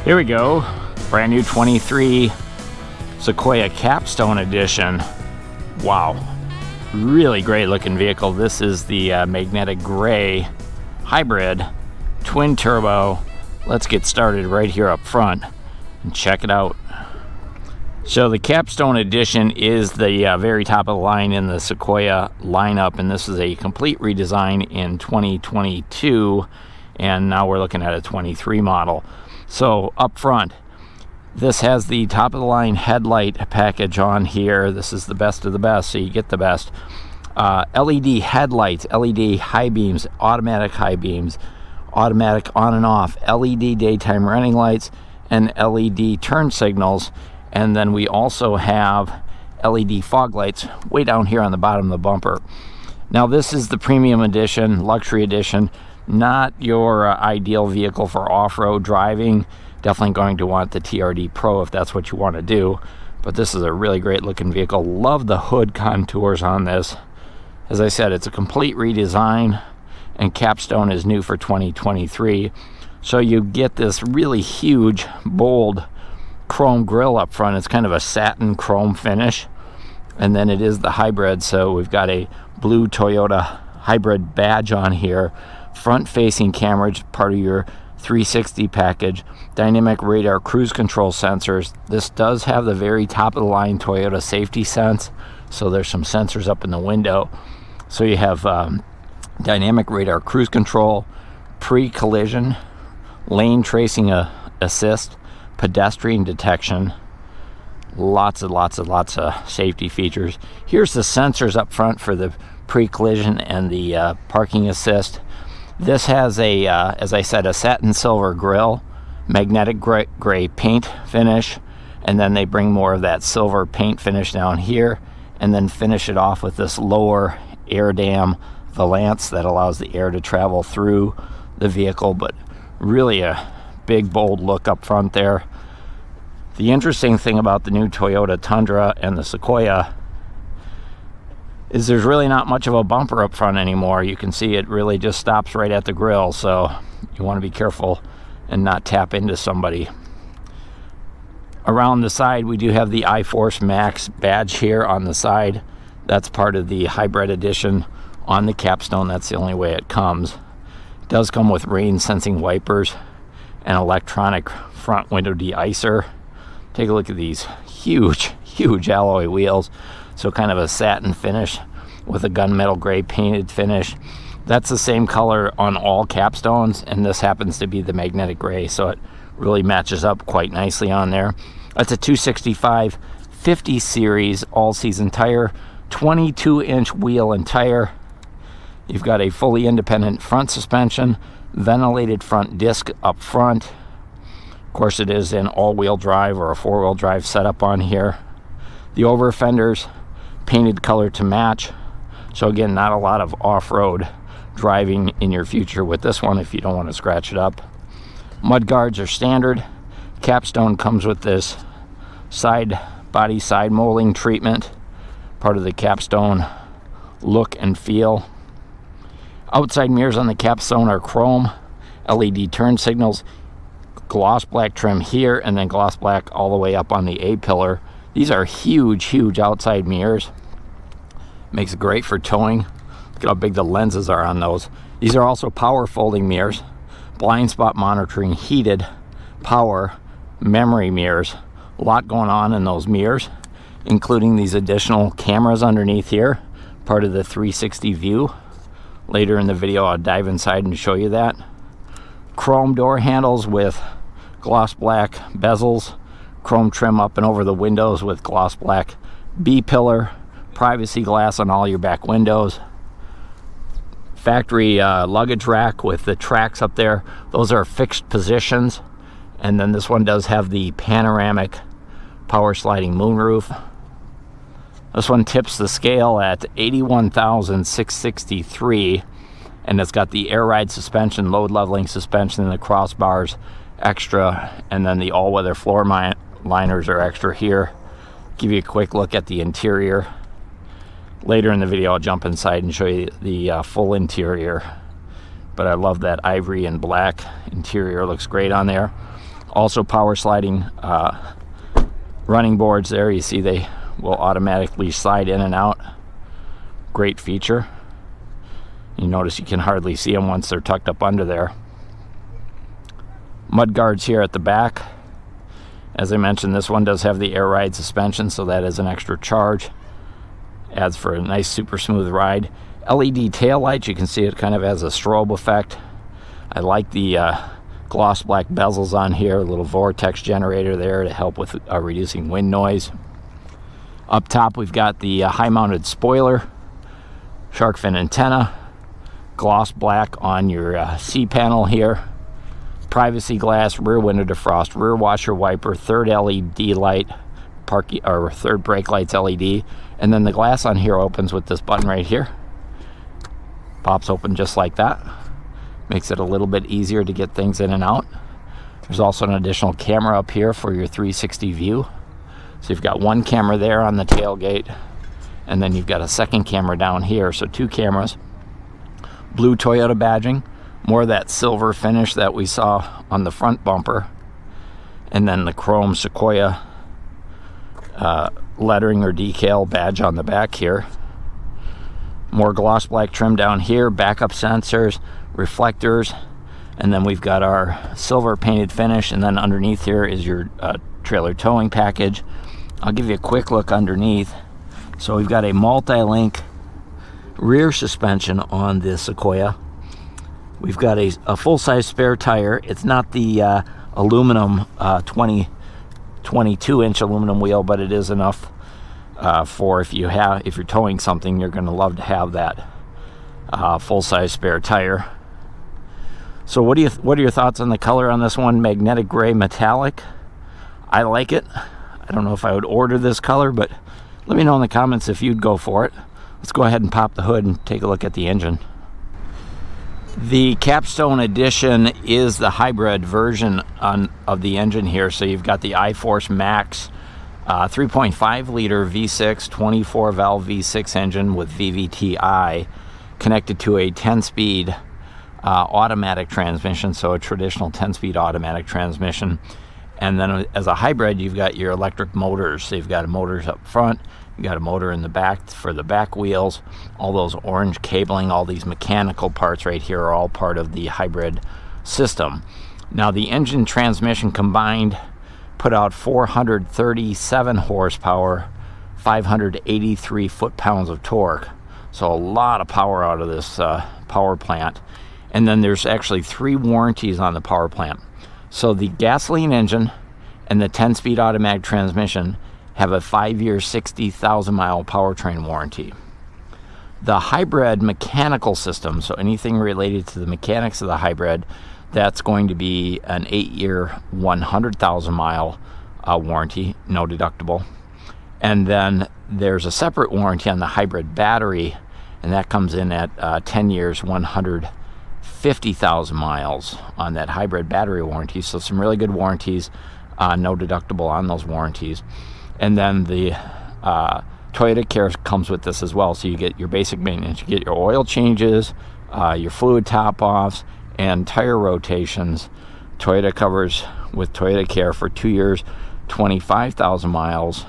Here we go, brand new 23 Sequoia Capstone edition. Wow, really great looking vehicle. This is the magnetic gray hybrid twin turbo. Let's get started right here up front and check it out. So the Capstone edition is the very top of the line in the Sequoia lineup, and this is a complete redesign in 2022, and now we're looking at a 23 model. So up front, this has the top of the line headlight package on here. This is the best of the best, so you get the best. LED headlights, LED high beams, automatic high beams, automatic on and off, LED daytime running lights, and LED turn signals. And then we also have LED fog lights way down here on the bottom of the bumper. Now this is the premium edition, luxury edition, not your ideal vehicle for off-road driving. Definitely going to want the TRD Pro if that's what you want to do. But this is a really great looking vehicle. Love the hood contours on this. As I said, it's a complete redesign, and Capstone is new for 2023. So you get this really huge, bold chrome grille up front. It's kind of a satin chrome finish, and then it is the hybrid, so we've got a blue Toyota hybrid badge on here. Front facing camera, part of your 360 package, dynamic radar cruise control sensors. This does have the very top of the line Toyota safety sense, so there's some sensors up in the window. So you have dynamic radar cruise control, pre-collision, lane tracing assist, pedestrian detection, lots of safety features. Here's the sensors up front for the pre-collision and the parking assist. This has a, as I said, a satin silver grille, magnetic gray paint finish, and then they bring more of that silver paint finish down here, and then finish it off with this lower air dam valance that allows the air to travel through the vehicle, but really a big, bold look up front there. The interesting thing about the new Toyota Tundra and the Sequoia is there's really not much of a bumper up front anymore. You can see it really just stops right at the grill, so you want to be careful and not tap into somebody. Around the side, we do have the iForce Max badge here on the side. That's part of the hybrid edition on the Capstone. That's the only way it comes. It does come with rain sensing wipers and electronic front window de-icer. Take a look at these huge alloy wheels. So kind of a satin finish with a gunmetal gray painted finish. That's the same color on all Capstones, and this happens to be the magnetic gray, so it really matches up quite nicely on there. That's a 265 50 series all-season tire, 22-inch wheel and tire. You've got a fully independent front suspension, ventilated front disc up front. Of course, it is an all-wheel drive or a four-wheel drive setup on here. The over fenders painted color to match. So again, not a lot of off-road driving in your future with this one if you don't want to scratch it up. Mud guards are standard. Capstone comes with this body side molding treatment, part of the Capstone look and feel. Outside mirrors on the Capstone are chrome, LED turn signals, gloss black trim here, and then gloss black all the way up on the A-pillar. These are huge outside mirrors. Makes it great for towing. Look at how big the lenses are on those. These are also power folding mirrors, blind spot monitoring, heated, power, memory mirrors. A lot going on in those mirrors, including these additional cameras underneath here, part of the 360 view. Later in the video, I'll dive inside and show you that. Chrome door handles with gloss black bezels, chrome trim up and over the windows with gloss black B-pillar, privacy glass on all your back windows. Factory luggage rack with the tracks up there. Those are fixed positions. And then this one does have the panoramic power sliding moonroof. This one tips the scale at 81,663, and it's got the air ride suspension, load leveling suspension, and the crossbars extra, and then the all-weather floor liners are extra here. Give you a quick look at the interior. Later in the video, I'll jump inside and show you the full interior. But I love that ivory and black interior. Looks great on there. Also power sliding running boards there. You see they will automatically slide in and out. Great feature. You notice you can hardly see them once they're tucked up under there. Mud guards here at the back. As I mentioned, this one does have the air ride suspension, so that is an extra charge. Adds for a nice super smooth ride. LED tail lights, you can see it kind of has a strobe effect. I like the gloss black bezels on here, a little vortex generator there to help with reducing wind noise. Up top we've got the high mounted spoiler, shark fin antenna, gloss black on your C panel here, privacy glass, rear window defrost, rear washer wiper, third LED light, third brake lights LED, and then the glass on here opens with this button right here. Pops open just like that. Makes it a little bit easier to get things in and out. There's also an additional camera up here for your 360 view. So you've got one camera there on the tailgate, and then you've got a second camera down here, so two cameras. Blue Toyota badging, more of that silver finish that we saw on the front bumper, and then the chrome Sequoia lettering or decal badge on the back here. More gloss black trim down here, backup sensors, reflectors, and then we've got our silver painted finish, and then underneath here is your trailer towing package. I'll give you a quick look underneath. So we've got a multi-link rear suspension on this Sequoia. We've got a full-size spare tire. It's not the aluminum 22-inch aluminum wheel, but it is enough for if you're towing something, you're going to love to have that full-size spare tire. So what are your thoughts on the color on this one? Magnetic gray metallic. I like it. I don't know if I would order this color, but let me know in the comments if you'd go for it. Let's go ahead and pop the hood and take a look at the engine. The Capstone Edition is the hybrid version of the engine here. So you've got the iForce Max 3.5 liter V6 24 valve V6 engine with VVT-i connected to a 10-speed automatic transmission, so a traditional 10-speed automatic transmission. And then as a hybrid, you've got your electric motors. So you've got motors up front, you've got a motor in the back for the back wheels. All those orange cabling, all these mechanical parts right here are all part of the hybrid system. Now the engine transmission combined put out 437 horsepower, 583 foot-pounds of torque. So a lot of power out of this power plant. And then there's actually 3 warranties on the power plant. So the gasoline engine and the 10-speed automatic transmission have a 5-year, 60,000-mile powertrain warranty. The hybrid mechanical system, so anything related to the mechanics of the hybrid, that's going to be an 8-year, 100,000-mile warranty, no deductible. And then there's a separate warranty on the hybrid battery, and that comes in at 10 years, 150,000 miles on that hybrid battery warranty. So some really good warranties, no deductible on those warranties. And then the Toyota Care comes with this as well. So you get your basic maintenance, you get your oil changes, your fluid top-offs, and tire rotations. Toyota covers with Toyota Care for 2 years, 25,000 miles.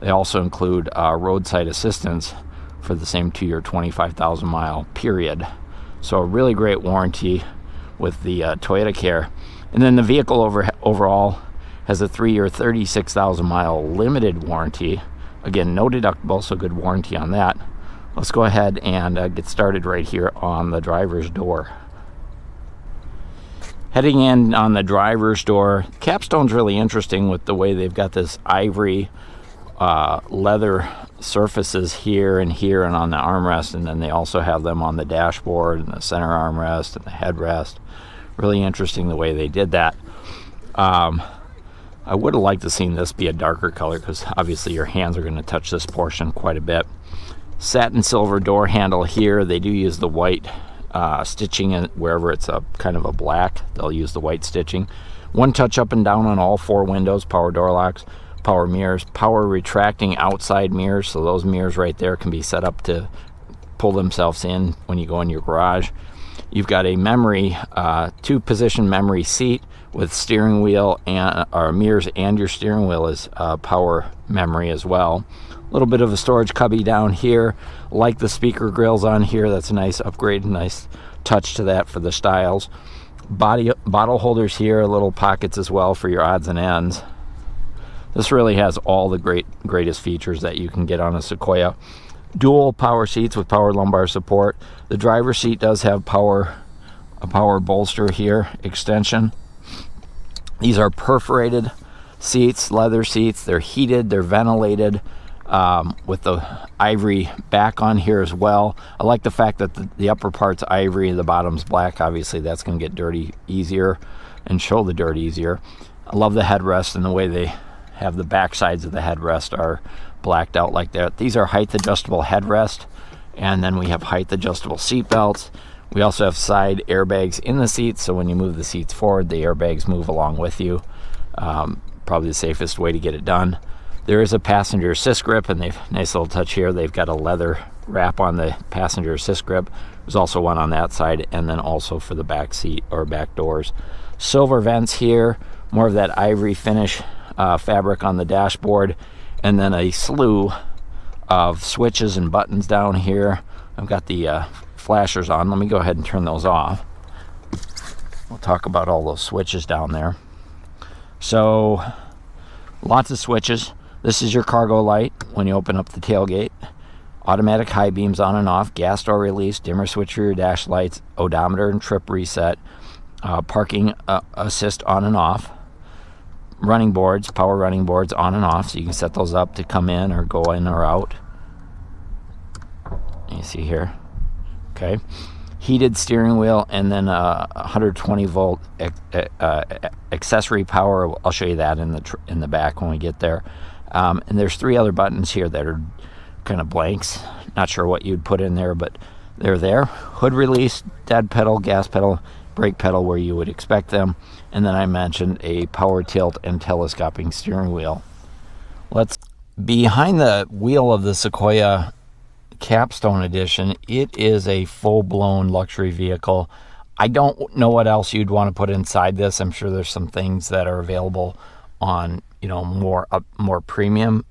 They also include roadside assistance for the same 2-year, 25,000 mile period. So a really great warranty with the Toyota Care. And then the vehicle overall has a 3-year, 36,000 mile limited warranty. Again, no deductible, so good warranty on that. Let's go ahead and get started right here on the driver's door. Heading in on the driver's door, Capstone's really interesting with the way they've got this ivory leather surfaces here and on the armrest, and then they also have them on the dashboard and the center armrest and the headrest. Really interesting the way they did that. I would have liked to seen this be a darker color because obviously your hands are going to touch this portion quite a bit. Satin silver door handle here. They do use the white stitching in wherever it's a kind of a black. They'll use the white stitching. One touch up and down on all 4 windows, power door locks, power mirrors, power retracting outside mirrors. So those mirrors right there can be set up to pull themselves in when you go in your garage. You've got a memory, two-position memory seat with steering wheel and mirrors, and your steering wheel is power memory as well. A little bit of a storage cubby down here, like the speaker grills on here. That's a nice upgrade, nice touch to that for the styles. Bottle holders here, little pockets as well for your odds and ends. This really has all the greatest features that you can get on a Sequoia. Dual power seats with power lumbar support. The driver's seat does have a power bolster here, extension. These are perforated seats, leather seats. They're heated, they're ventilated, with the ivory back on here as well. I like the fact that the upper part's ivory and the bottom's black. Obviously that's going to get dirty easier and show the dirt easier. I love the headrest and the way they have the back sides of the headrest are blacked out like that. These are height adjustable headrest, and then we have height adjustable seat belts. We also have side airbags in the seats, so when you move the seats forward, the airbags move along with you. Probably the safest way to get it done. There is a passenger assist grip, and they've nice little touch here. They've got a leather wrap on the passenger assist grip. There's also one on that side, and then also for the back seat or back doors. Silver vents here, more of that ivory finish fabric on the dashboard, and then a slew of switches and buttons down here. I've got the flashers on. Let me go ahead and turn those off. We'll talk about all those switches down there. So lots of switches. This is your cargo light when you open up the tailgate. Automatic high beams on and off, gas door release, dimmer switch for your dash lights, odometer and trip reset, parking assist on and off. Running boards, power running boards on and off, so you can set those up to come in or go in or out. You see here, okay. Heated steering wheel, and then 120 volt accessory power. I'll show you that in the back when we get there. And there's 3 other buttons here that are kind of blanks. Not sure what you'd put in there, but they're there. Hood release, dead pedal, gas pedal, brake pedal where you would expect them, and then I mentioned a power tilt and telescoping steering wheel. Behind the wheel of the Sequoia Capstone Edition, it is a full-blown luxury vehicle. I don't know what else you'd want to put inside this. I'm sure there's some things that are available on, you know, more premium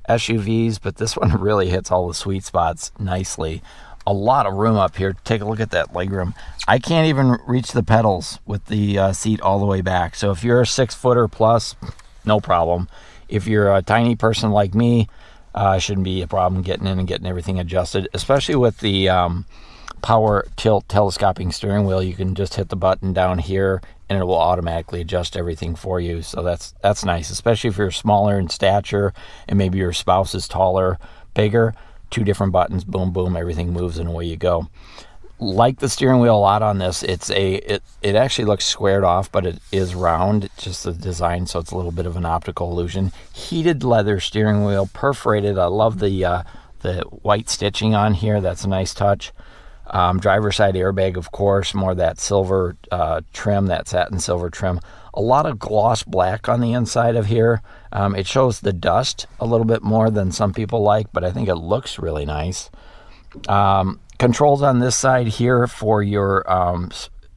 SUVs, but this one really hits all the sweet spots nicely. A lot of room up here. Take a look at that legroom. I can't even reach the pedals with the seat all the way back. So if you're a 6-footer plus, no problem. If you're a tiny person like me, shouldn't be a problem getting in and getting everything adjusted, especially with the power tilt telescoping steering wheel. You can just hit the button down here and it will automatically adjust everything for you. So that's nice, especially if you're smaller in stature and maybe your spouse is taller, bigger. 2 different buttons, boom, boom, everything moves and away you go. Like the steering wheel a lot on this, it actually looks squared off, but it is round. It's just the design, so it's a little bit of an optical illusion. Heated leather steering wheel, perforated. I love the white stitching on here. That's a nice touch. Driver side airbag, of course, more of that silver trim, that satin silver trim. A lot of gloss black on the inside of here. It shows the dust a little bit more than some people like, but I think it looks really nice. Controls on this side here for your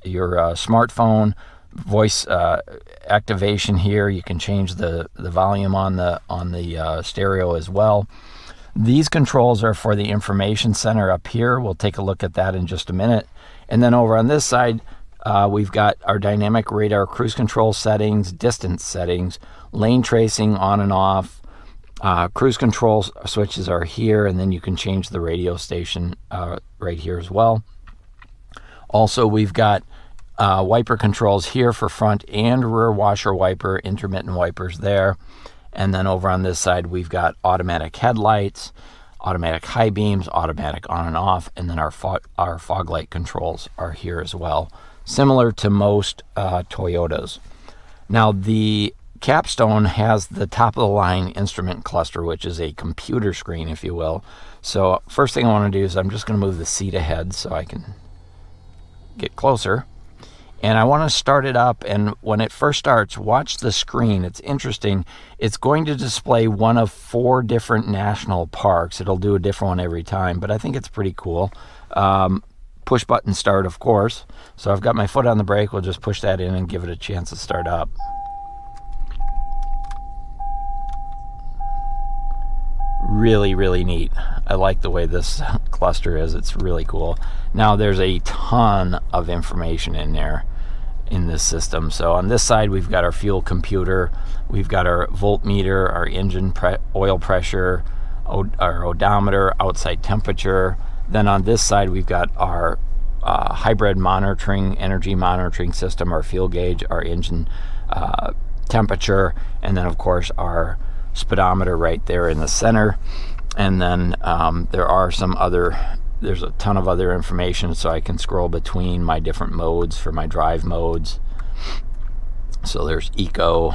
smartphone voice activation here. You can change the volume on the stereo as well. These controls are for the information center up here. We'll take a look at that in just a minute. And then over on this side, we've got our dynamic radar cruise control settings, distance settings, lane tracing on and off. Cruise control switches are here, and then you can change the radio station right here as well. Also, we've got wiper controls here for front and rear washer wiper, intermittent wipers there. And then over on this side, we've got automatic headlights, automatic high beams, automatic on and off, and then our fog light controls are here as well, similar to most Toyotas. Now, the Capstone has the top-of-the-line instrument cluster, which is a computer screen, if you will. So first thing I want to do is I'm just going to move the seat ahead so I can get closer. And I want to start it up, and when it first starts, watch the screen. It's interesting. It's going to display one of 4 different national parks. It'll do a different one every time, but I think it's pretty cool. push button start, of course. So I've got my foot on the brake. We'll just push that in and give it a chance to start up. Really, really neat. I like the way this cluster is. It's really cool. Now there's a ton of information in there in this system. So on this side, we've got our fuel computer, we've got our voltmeter, our engine oil pressure, our odometer, outside temperature. Then on this side, we've got our hybrid monitoring, energy monitoring system, our fuel gauge, our engine temperature, and then of course our speedometer right there in the center. And then there's a ton of other information, so I can scroll between my different modes for my drive modes. So there's eco,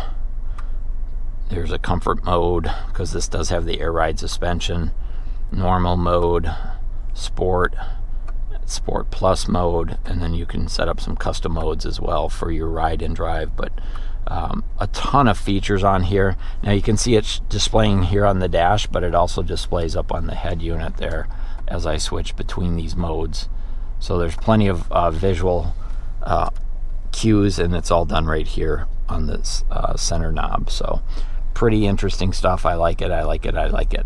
there's a comfort mode, because this does have the air ride suspension, normal mode, sport plus mode, and then you can set up some custom modes as well for your ride and drive. But a ton of features on here. Now you can see it's displaying here on the dash, but it also displays up on the head unit there as I switch between these modes. So there's plenty of visual cues, and it's all done right here on this center knob. So pretty interesting stuff. I like it.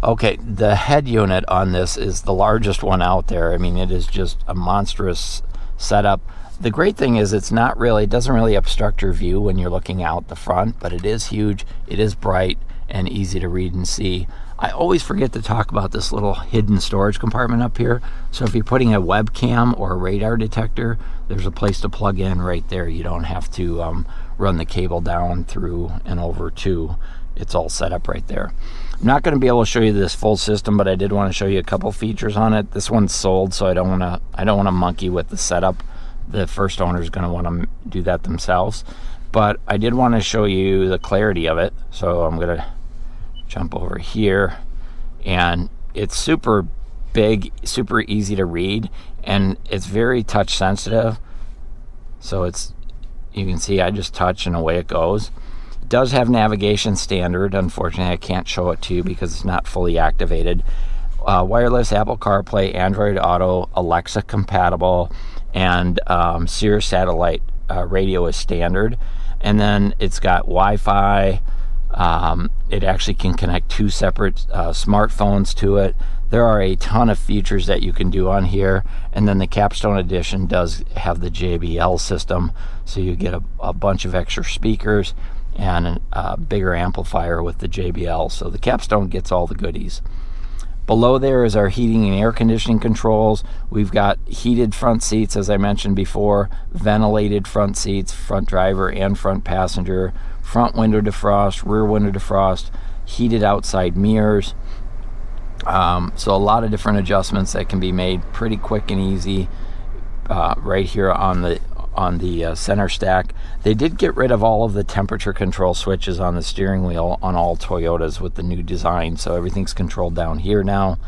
Okay, the head unit on this is the largest one out there. I mean, it is just a monstrous setup. The great thing is it doesn't really obstruct your view when you're looking out the front, but it is huge, it is bright, and easy to read and see. I always forget to talk about this little hidden storage compartment up here. So if you're putting a webcam or a radar detector, there's a place to plug in right there. You don't have to run the cable down through and over to. It's all set up right there. I'm not going to be able to show you this full system, but I did want to show you a couple features on it. This one's sold, so I don't want to monkey with the setup. The first owner is going to want to do that themselves, but I did want to show you the clarity of it. So I'm going to jump over here, and it's super big, super easy to read, and it's very touch sensitive. So you can see I just touch and away it goes. It does have navigation standard. Unfortunately, I can't show it to you because it's not fully activated. Wireless Apple CarPlay, Android Auto, Alexa compatible, and Sirius satellite radio is standard. And then it's got Wi-Fi. It actually can connect two separate smartphones to it. There are a ton of features that you can do on here. And then the Capstone Edition does have the JBL system, so you get a bunch of extra speakers and a bigger amplifier with the JBL. So the Capstone gets all the goodies. Below there is our heating and air conditioning controls. We've got heated front seats, as I mentioned before, ventilated front seats, front driver and front passenger, front window defrost, rear window defrost, heated outside mirrors. So a lot of different adjustments that can be made pretty quick and easy right here on the center stack. They did get rid of all of the temperature control switches on the steering wheel on all Toyotas with the new design, so everything's controlled down here now.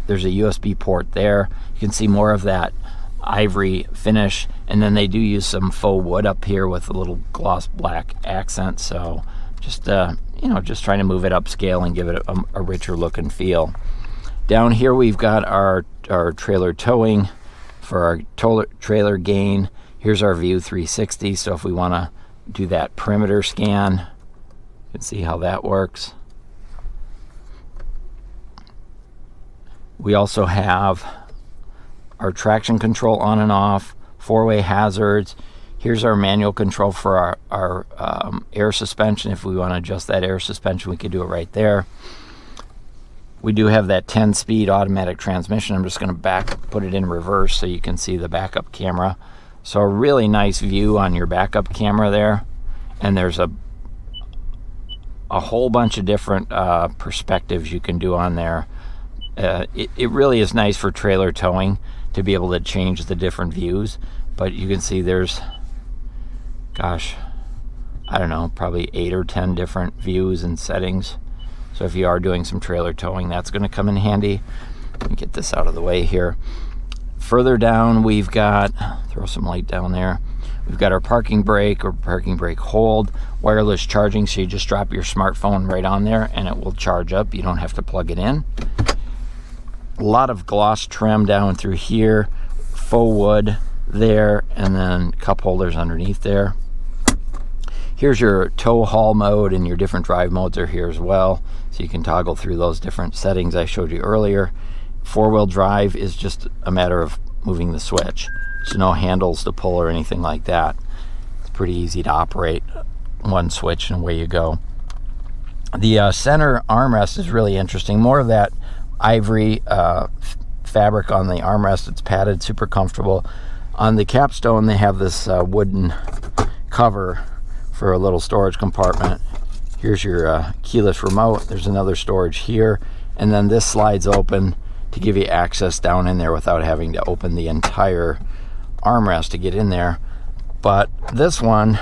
There's a USB port there. You can see more of that ivory finish, and then they do use some faux wood up here with a little gloss black accent. So just just trying to move it upscale and give it a richer look and feel. Down here we've got our trailer towing for our trailer gain. Here's our view 360, so if we want to do that perimeter scan, you can see how that works. We also have our traction control on and off, four-way hazards. Here's our manual control for our air suspension. If we want to adjust that air suspension, we could do it right there. We do have that 10-speed automatic transmission. I'm just going to put it in reverse so you can see the backup camera. So a really nice view on your backup camera there. And there's a whole bunch of different perspectives you can do on there. It really is nice for trailer towing to be able to change the different views. But you can see there's, gosh, I don't know, probably 8 or 10 different views and settings. So if you are doing some trailer towing, that's going to come in handy. Let me get this out of the way here. Further down, we've got, throw some light down there. We've got our parking brake or parking brake hold, wireless charging, so you just drop your smartphone right on there and it will charge up. You don't have to plug it in. A lot of gloss trim down through here, faux wood there, and then cup holders underneath there. Here's your tow haul mode, and your different drive modes are here as well, so you can toggle through those different settings I showed you earlier. Four-wheel drive is just a matter of moving the switch. So no handles to pull or anything like that. It's pretty easy to operate. One switch and away you go. The center armrest is really interesting. More of that ivory fabric on the armrest. It's padded, super comfortable. On the Capstone, they have this wooden cover for a little storage compartment. Here's your keyless remote. There's another storage here, and then this slides open to give you access down in there without having to open the entire armrest to get in there. But this one,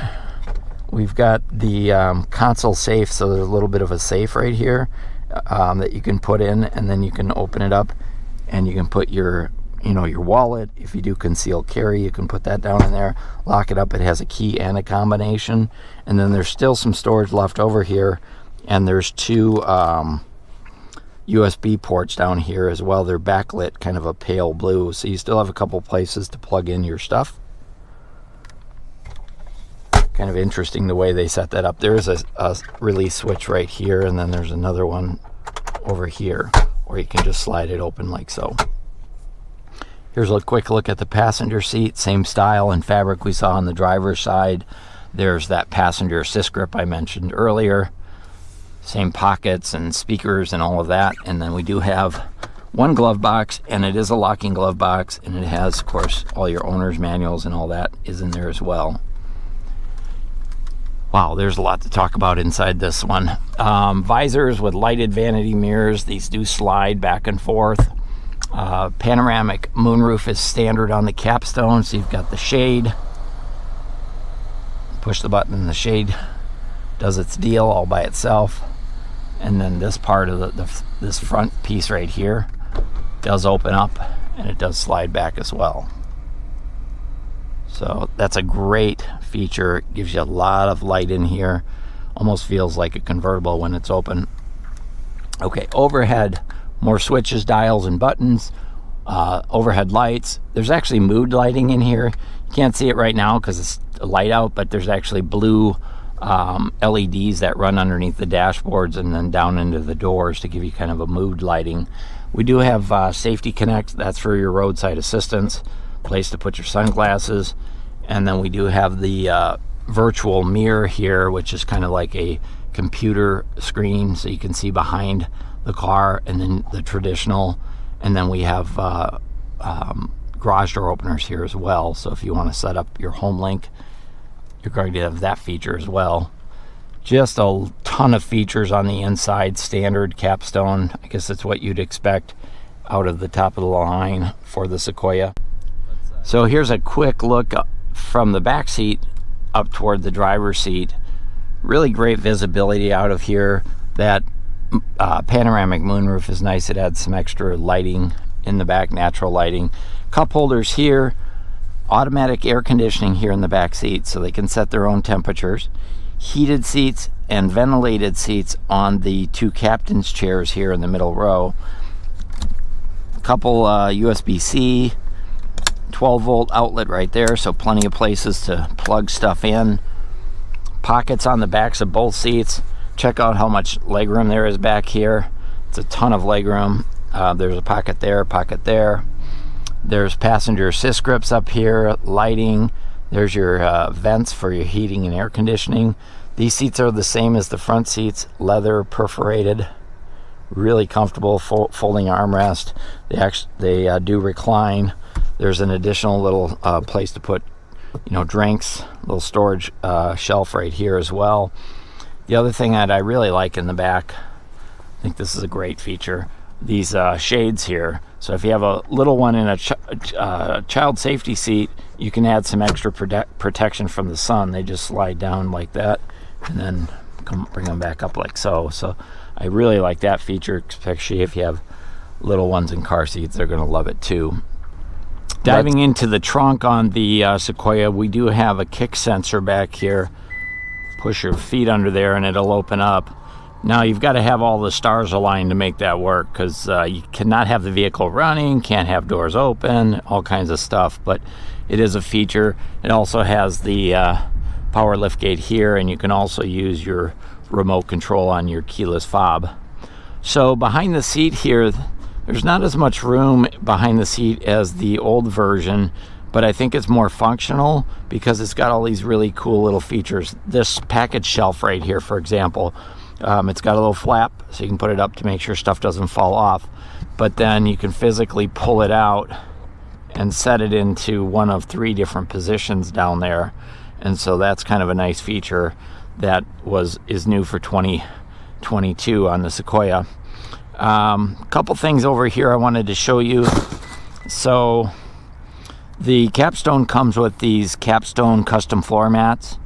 we've got the console safe, so there's a little bit of a safe right here that you can put in, and then you can open it up and you can put your your wallet. If you do concealed carry, you can put that down in there, lock it up. It has a key and a combination, and then there's still some storage left over here, and there's two USB ports down here as well. They're backlit, kind of a pale blue, so you still have a couple places to plug in your stuff. Kind of interesting the way they set that up. There's a release switch right here, and then there's another one over here, or you can just slide it open like so. Here's a quick look at the passenger seat. Same style and fabric we saw on the driver's side. There's that passenger assist grip I mentioned earlier. Same pockets and speakers and all of that. And then we do have one glove box, and it is a locking glove box, and it has, of course, all your owner's manuals and all that is in there as well. Wow, there's a lot to talk about inside this one. Visors with lighted vanity mirrors. These do slide back and forth. Panoramic moonroof is standard on the Capstone, so you've got the shade. Push the button and the shade does its deal all by itself. And then this part of this front piece right here does open up, and it does slide back as well. So that's a great feature. It gives you a lot of light in here. Almost feels like a convertible when it's open. Okay, overhead, more switches, dials, and buttons. Overhead lights. There's actually mood lighting in here. You can't see it right now because it's light out, but there's actually blue LEDs that run underneath the dashboards and then down into the doors to give you kind of a mood lighting. We do have Safety Connect. That's for your roadside assistance, place to put your sunglasses. And then we do have the virtual mirror here, which is kind of like a computer screen, so you can see behind the car, and then the traditional. And then we have garage door openers here as well, so if you want to set up your home link, you're going to have that feature as well. Just a ton of features on the inside. Standard Capstone. I guess that's what you'd expect out of the top of the line for the Sequoia. So here's a quick look from the back seat up toward the driver's seat. Really great visibility out of here. That panoramic moonroof is nice. It adds some extra lighting in the back, natural lighting. Cup holders here. Automatic air conditioning here in the back seat, so they can set their own temperatures. Heated seats and ventilated seats on the two captain's chairs here in the middle row. Couple USB-C, 12-volt outlet right there, so plenty of places to plug stuff in. Pockets on the backs of both seats. Check out how much legroom there is back here. It's a ton of legroom. There's a pocket there, pocket there. There's passenger assist grips up here, lighting. There's your vents for your heating and air conditioning. These seats are the same as the front seats, leather, perforated, really comfortable, folding armrest. They do recline. There's an additional little place to put, drinks, little storage shelf right here as well. The other thing that I really like in the back, I think this is a great feature, these shades here. So if you have a little one in a child safety seat, you can add some extra protection from the sun. They just slide down like that and then bring them back up like so. So I really like that feature, especially if you have little ones in car seats. They're going to love it too. Diving into the trunk on the Sequoia, we do have a kick sensor back here. Push your feet under there and it'll open up. Now you've got to have all the stars aligned to make that work, because you cannot have the vehicle running, can't have doors open, all kinds of stuff, but it is a feature. It also has the power liftgate here, and you can also use your remote control on your keyless fob. So behind the seat here, there's not as much room behind the seat as the old version, but I think it's more functional because it's got all these really cool little features. This package shelf right here, for example, it's got a little flap so you can put it up to make sure stuff doesn't fall off, but then you can physically pull it out and set it into one of 3 different positions down there. And so that's kind of a nice feature that is new for 2022 on the Sequoia. Couple things over here I wanted to show you. So the Capstone comes with these Capstone custom floor mats,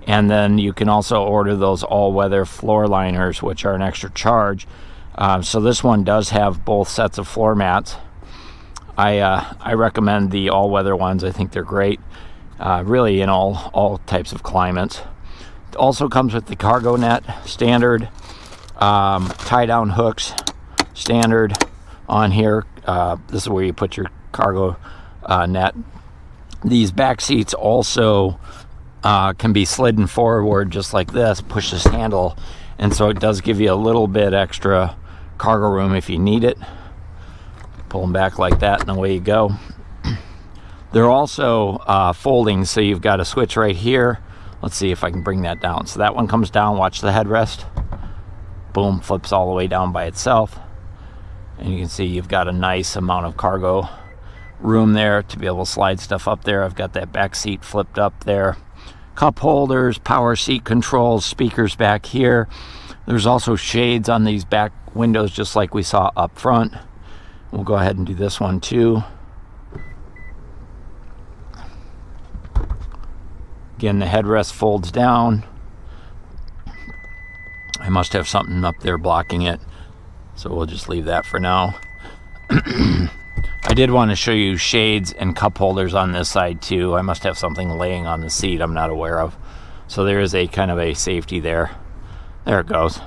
and then you can also order those all-weather floor liners, which are an extra charge. So this one does have both sets of floor mats. I recommend the all-weather ones. I think they're great, really in all types of climates. It also comes with the cargo net, standard, tie-down hooks, standard on here. This is where you put your cargo net. These back seats also can be slidden forward just like this, push this handle, and so it does give you a little bit extra cargo room if you need it. Pull them back like that and away you go. They're also folding, so you've got a switch right here. Let's see if I can bring that down. So that one comes down, watch the headrest. Boom, flips all the way down by itself. And you can see you've got a nice amount of cargo room there to be able to slide stuff up there. I've got that back seat flipped up there. Cup holders, power seat controls, speakers back here. There's also shades on these back windows just like we saw up front. We'll go ahead and do this one too. Again, the headrest folds down. I must have something up there blocking it, so we'll just leave that for now. I did want to show you shades and cup holders on this side too. I must have something laying on the seat I'm not aware of. So there is a kind of a safety there. There it goes.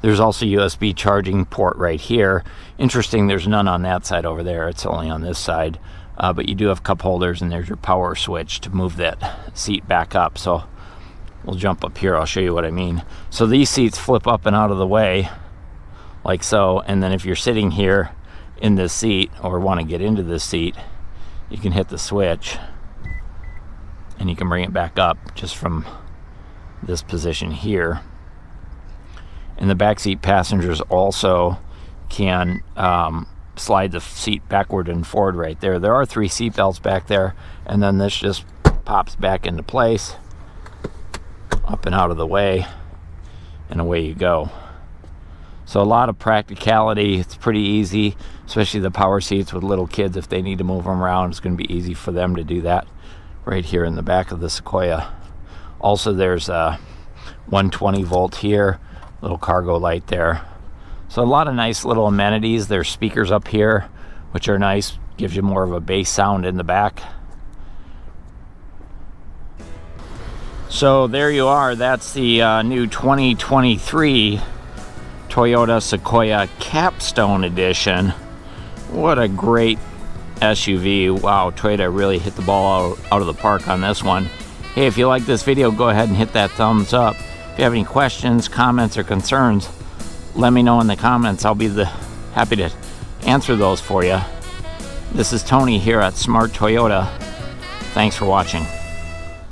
There's also USB charging port right here. Interesting, there's none on that side over there. It's only on this side. But you do have cup holders, and there's your power switch to move that seat back up. So we'll jump up here. I'll show you what I mean. So these seats flip up and out of the way like so. And then if you're sitting here in this seat or want to get into this seat, you can hit the switch and you can bring it back up just from this position here. And the backseat passengers also can slide the seat backward and forward right there. There are 3 seat belts back there, and then this just pops back into place, up and out of the way, and away you go. So a lot of practicality. It's pretty easy, especially the power seats with little kids. If they need to move them around, it's going to be easy for them to do that right here in the back of the Sequoia. Also, there's a 120 volt here, little cargo light there. So a lot of nice little amenities. There's speakers up here, which are nice. Gives you more of a bass sound in the back. So there you are. That's the new 2023 Toyota Sequoia Capstone Edition. What a great SUV. Wow, Toyota really hit the ball out of the park on this one. Hey, if you like this video, go ahead and hit that thumbs up. If you have any questions, comments, or concerns, let me know in the comments. I'll be happy to answer those for you. This is Tony here at Smart Toyota. Thanks for watching.